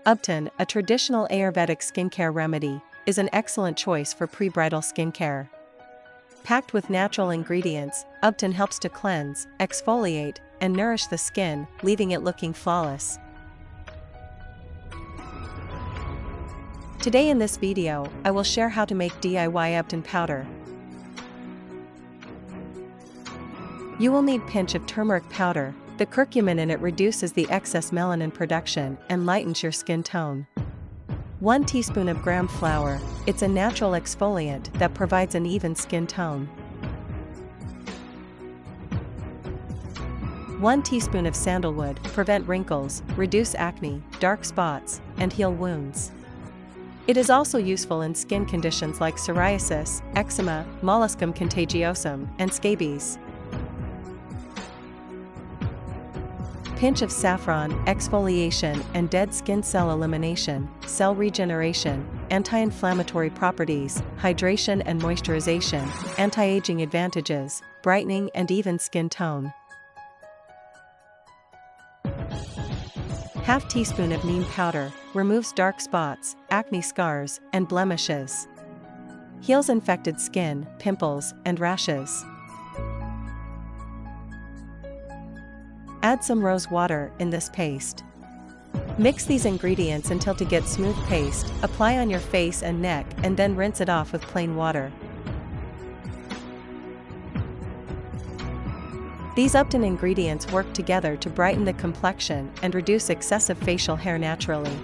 Ubtan, a traditional Ayurvedic skincare remedy, is an excellent choice for pre-bridal skincare. Packed with natural ingredients, ubtan helps to cleanse, exfoliate, and nourish the skin, leaving it looking flawless. Today in this video, I will share how to make DIY ubtan powder. You will need pinch of turmeric powder. The curcumin in it reduces the excess melanin production and lightens your skin tone. 1 teaspoon of gram flour. It's a natural exfoliant that provides an even skin tone. 1 teaspoon of sandalwood. Prevent wrinkles, reduce acne, dark spots, and heal wounds. It is also useful in skin conditions like psoriasis, eczema, molluscum contagiosum, and scabies. Pinch of saffron, exfoliation and dead skin cell elimination, cell regeneration, anti-inflammatory properties, hydration and moisturization, anti-aging advantages, brightening and even skin tone. Half teaspoon of neem powder, removes dark spots, acne scars, and blemishes. Heals infected skin, pimples, and rashes. Add some rose water in this paste. Mix these ingredients until to get smooth paste, apply on your face and neck and then rinse it off with plain water. These ubtan ingredients work together to brighten the complexion and reduce excessive facial hair naturally.